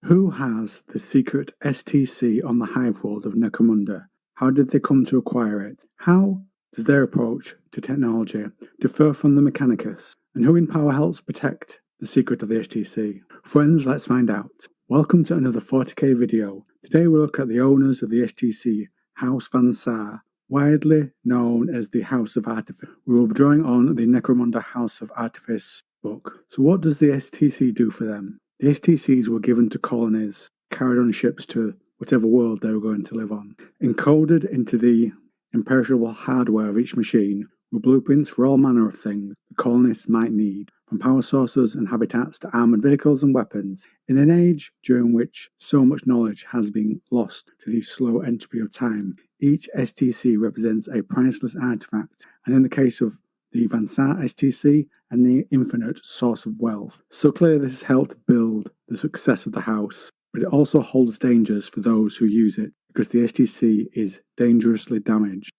Who has the secret S.T.C on the hive world of Necromunda? How did they come to acquire it? How does their approach to technology differ from the Mechanicus? And who in power helps protect the secret of the S.T.C? Friends, let's find out. Welcome to another 40k video. Today we'll look at the owners of the S.T.C, House Van Saar, widely known as the House of Artifice. We will be drawing on the Necromunda House of Artifice book. So what does the S.T.C do for them? The S.T.Cs were given to colonies, carried on ships to whatever world they were going to live on. Encoded into the imperishable hardware of each machine were blueprints for all manner of things the colonists might need, from power sources and habitats to armoured vehicles and weapons. In an age during which so much knowledge has been lost to the slow entropy of time, each S.T.C represents a priceless artifact, and in the case of the Van Saar S.T.C, and the infinite source of wealth. So clearly this has helped build the success of the house, but it also holds dangers for those who use it, because the S.T.C is dangerously damaged.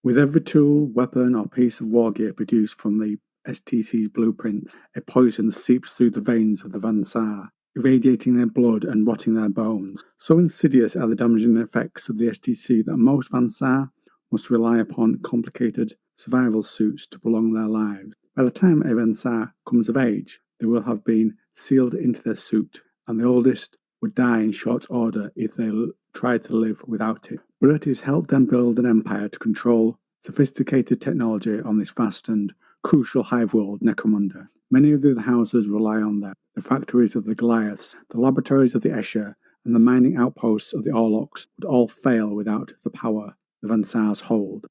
With every tool, weapon or piece of war gear produced from the S.T.C's blueprints, a poison seeps through the veins of the Van Saar, irradiating their blood and rotting their bones. So insidious are the damaging effects of the S.T.C that most Van Saar must rely upon complicated survival suits to prolong their lives. By the time a Van Saar comes of age, they will have been sealed into their suit, and the oldest would die in short order if they tried to live without it. But it has helped them build an empire to control sophisticated technology on this vast and crucial hive world, Necromunda. Many of the other houses rely on them. The factories of the Goliaths, the laboratories of the Escher, and the mining outposts of the Orlocks would all fail without the power the Van Saars hold.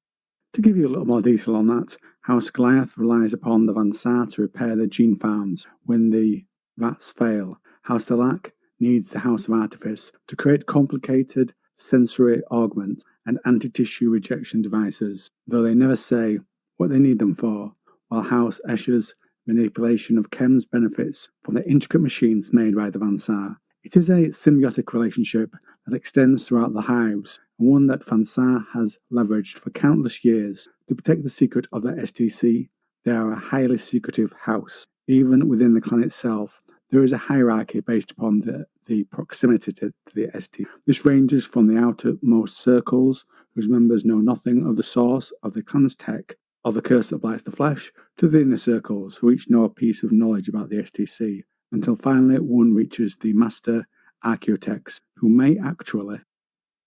To give you a little more detail on that, House Goliath relies upon the Van Saar to repair their gene farms when the vats fail. House Delac needs the House of Artifice to create complicated sensory augments and anti-tissue rejection devices, though they never say what they need them for, while House Escher's manipulation of chems benefits from the intricate machines made by the Van Saar. It is a symbiotic relationship that extends throughout the hives, and one that Van Saar has leveraged for countless years to protect the secret of their S.T.C. They are a highly secretive house. Even within the clan itself, there is a hierarchy based upon the proximity to the S.T.C. This ranges from the outermost circles, whose members know nothing of the source of the clan's tech or the curse that blights the flesh, to the inner circles, who each know a piece of knowledge about the S.T.C, until finally one reaches the master archaeotechs, who may actually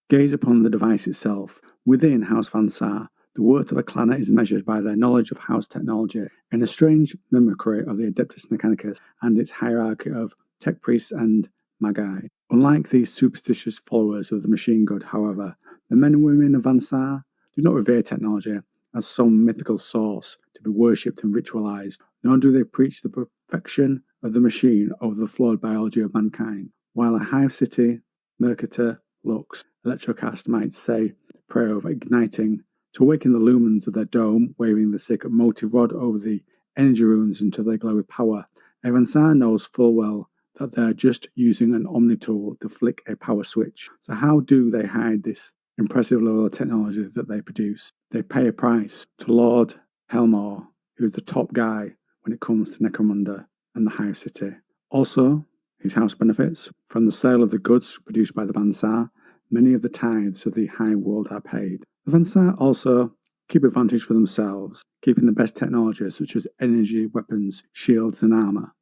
gaze upon the device itself. Within House Van Saar, the worth of a clan is measured by their knowledge of house technology, in a strange mimicry of the Adeptus Mechanicus and its hierarchy of tech priests and magi. Unlike these superstitious followers of the machine god, however, the men and women of Van Saar do not revere technology as some mythical source to be worshipped and ritualized, nor do they preach the perfection of the machine over the flawed biology of mankind. While a hive city, Mercator, Lux, Electrocast might say the prayer of igniting to awaken the lumens of their dome, waving the sacred motive rod over the energy runes until they glow with power, Van Saar knows full well that they are just using an omni-tool to flick a power switch. So how do they hide this impressive level of technology that they produce? They pay a price to Lord Helmore, who is the top guy when it comes to Necromunda and the Hive City. Also, his house benefits from the sale of the goods produced by the Van Saar. Many of the tithes of the Hive world are paid. The Van Saar also keep advantage for themselves, keeping the best technology such as energy, weapons, shields, and armour.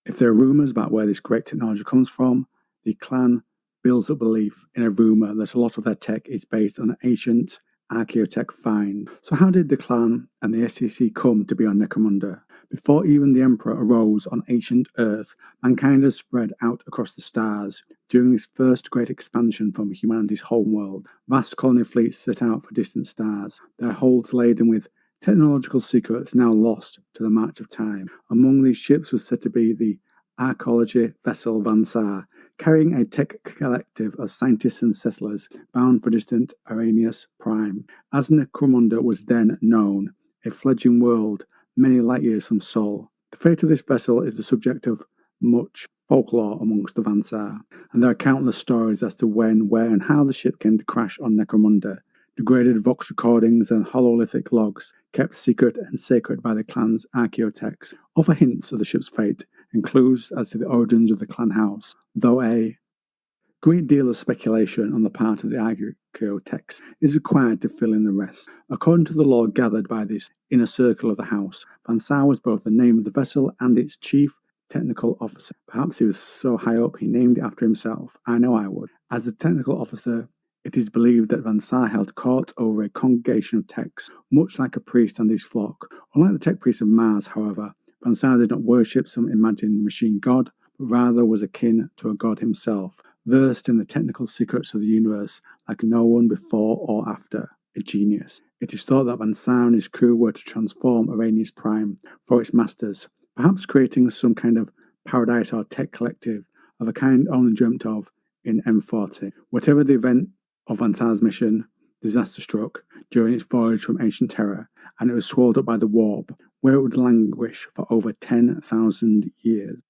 If there are rumours about where this great technology comes from, the clan builds up belief in a rumour that a lot of their tech is based on an ancient archaeotech find. So how did the clan and the S.T.C come to be on Necromunda? Before even the Emperor arose on ancient Earth, mankind has spread out across the stars. During this first great expansion from humanity's homeworld, vast colony fleets set out for distant stars, their holds laden with technological secrets now lost to the march of time. Among these ships was said to be the archaeology vessel Van Saar, carrying a tech collective of scientists and settlers bound for distant Arrhenius Prime. As Necromunda was then known, a fledgling world many light years from Sol. The fate of this vessel is the subject of much folklore amongst the Van Saar, and there are countless stories as to when, where, and how the ship came to crash on Necromunda. Degraded vox recordings and hololithic logs, kept secret and sacred by the clan's archaeotechs, offer hints of the ship's fate, and clues as to the origins of the clan house, though a great deal of speculation on the part of the archaeotext is required to fill in the rest. According to the lore gathered by this inner circle of the house, Van Saar was both the name of the vessel and its chief technical officer. Perhaps he was so high up he named it after himself. I know I would. As the technical officer, it is believed that Van Saar held court over a congregation of techs, much like a priest and his flock. Unlike the tech priests of Mars, however, Van Saar did not worship some imagined machine god, but rather was akin to a god himself, versed in the technical secrets of the universe like no one before or after. A genius. It is thought that Van Saar and his crew were to transform Arrhenius Prime for its masters, perhaps creating some kind of paradise or tech collective of a kind only dreamt of in M40. Whatever the event of Van Saar's mission, disaster struck during its voyage from ancient Terra, and it was swallowed up by the warp, where it would languish for over 10,000 years.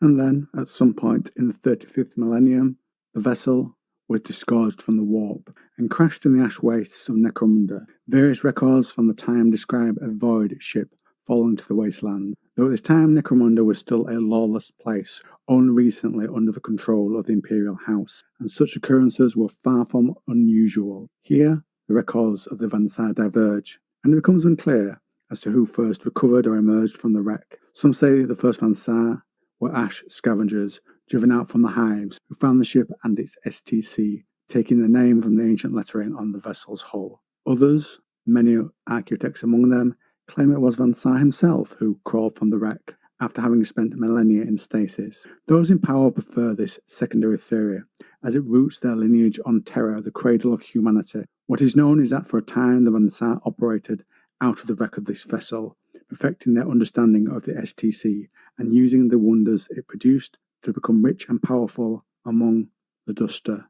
And then, at some point in the 35th millennium, the vessel was disgorged from the warp and crashed in the ash wastes of Necromunda. Various records from the time describe a void ship falling to the wasteland, though at this time Necromunda was still a lawless place, only recently under the control of the Imperial House, and such occurrences were far from unusual. Here, the records of the Van Saar diverge, and it becomes unclear as to who first recovered or emerged from the wreck. Some say the first Van Saar were ash scavengers driven out from the hives who found the ship and its S.T.C, taking the name from the ancient lettering on the vessel's hull. Others, many archaeotechts among them, claim it was Van Saar himself who crawled from the wreck after having spent millennia in stasis. Those in power prefer this secondary theory, as it roots their lineage on Terra, the cradle of humanity. What is known is that for a time the Van Saar operated out of the wreck of this vessel, perfecting their understanding of the S.T.C and using the wonders it produced to become rich and powerful among the duster.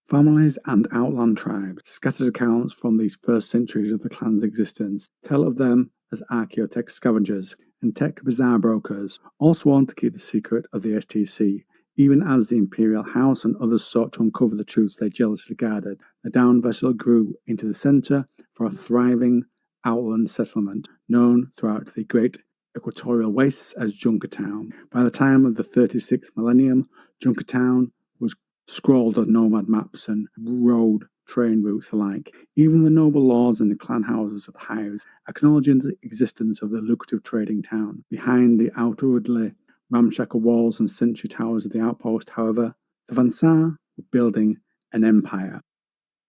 Families and outland tribes, scattered accounts from these first centuries of the clan's existence, tell of them as archaeotech scavengers and tech bazaar brokers, all sworn to keep the secret of the S.T.C, even as the Imperial House and others sought to uncover the truths they jealously guarded. The downed vessel grew into the centre for a thriving outland settlement, known throughout the great equatorial wastes as Junkertown. By the time of the 36th millennium, Junkertown was scrawled on nomad maps and road train routes alike. Even the noble lords and the clan houses of the hives acknowledging the existence of the lucrative trading town. Behind the outwardly ramshackle walls and sentry towers of the outpost, however, the Van Saar were building an empire.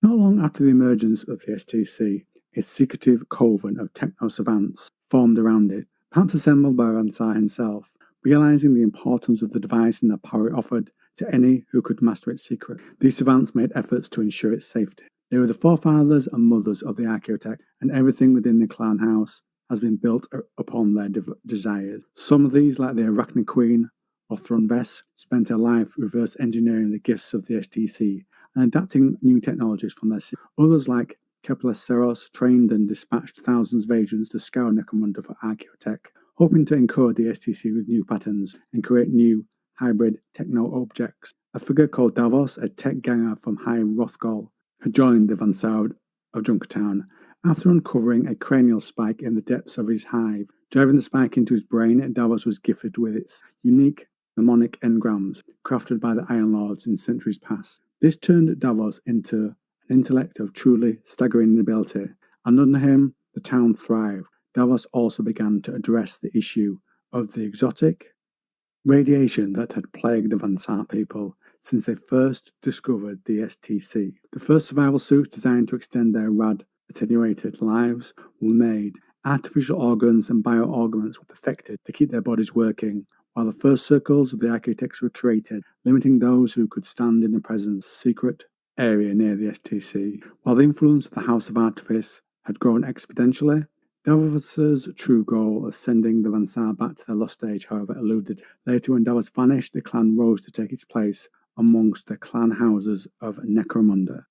Not long after the emergence of the S.T.C, a secretive coven of techno-savants formed around it, perhaps assembled by Van Saar himself, realizing the importance of the device and the power it offered to any who could master its secret. These savants made efforts to ensure its safety. They were the forefathers and mothers of the archaeotech, and everything within the clan house has been built upon their desires. Some of these, like the Arachne Queen or Thronvess, spent their life reverse engineering the gifts of the S.T.C and adapting new technologies from their secret. Others, like Kepler Seros, trained and dispatched thousands of agents to scour Necromunda for archaeotech, hoping to encode the S.T.C with new patterns and create new hybrid techno-objects. A figure called Davos, a tech ganger from High Rothgol, had joined the Van Saar of Junkertown after uncovering a cranial spike in the depths of his hive. Driving the spike into his brain, Davos was gifted with its unique mnemonic engrams crafted by the Iron Lords in centuries past. This turned Davos into an intellect of truly staggering ability, and under him the town thrived. Davos also began to address the issue of the exotic radiation that had plagued the Van Saar people since they first discovered the S.T.C. The first survival suits designed to extend their attenuated lives were made. Artificial organs and bio-augments were perfected to keep their bodies working, while the first circles of the architects were created, limiting those who could stand in the presence secret area near the S.T.C. While the influence of the House of Artifice had grown exponentially, Davos's true goal of sending the Van Saar back to their lost age, however, eluded. Later, when Davos vanished, the clan rose to take its place amongst the clan houses of Necromunda.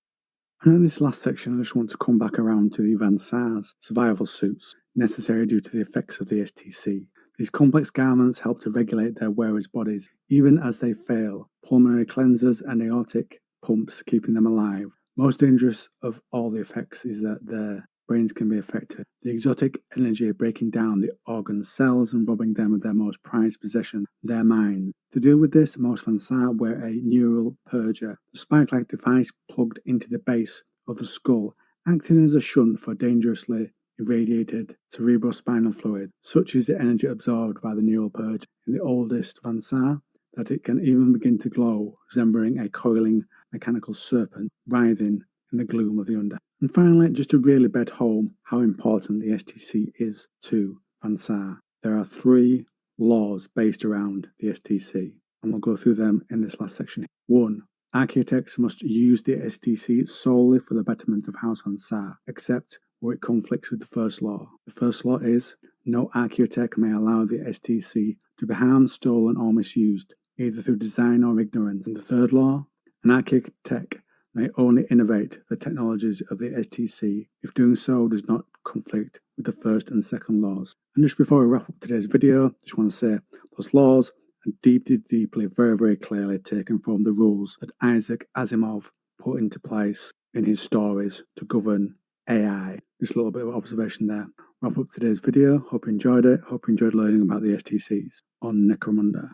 And in this last section, I just want to come back around to the Van Saar's survival suits, necessary due to the effects of the S.T.C. These complex garments help to regulate their wearers' bodies, even as they fail, pulmonary cleansers and aortic pumps keeping them alive. Most dangerous of all the effects is that their brains can be affected. The exotic energy breaking down the organ cells and robbing them of their most prized possession, their minds. To deal with this, most van Saar wear a neural purger, the spike-like device plugged into the base of the skull, acting as a shunt for dangerously irradiated cerebrospinal fluid. Such is the energy absorbed by the neural purge in the oldest van Saar that it can even begin to glow, resembling a coiling mechanical serpent writhing in the gloom of the under. And finally, just to really bet home how important the S.T.C. is to van Saar, there are 3 laws based around the S.T.C, and we'll go through them in this last section. 1. Architects must use the S.T.C solely for the betterment of House van Saar, except where it conflicts with the first law. The first law is, no architect may allow the S.T.C to be harmed, stolen, or misused, either through design or ignorance. And the third law, an architect may only innovate the technologies of the S.T.C if doing so does not conflict with the first and second laws. And just before we wrap up today's video, I just want to say those laws are deeply, very clearly taken from the rules that Isaac Asimov put into place in his stories to govern AI. Just a little bit of observation there. Wrap up today's video. Hope you enjoyed it. Hope you enjoyed learning about the S.T.Cs on Necromunda.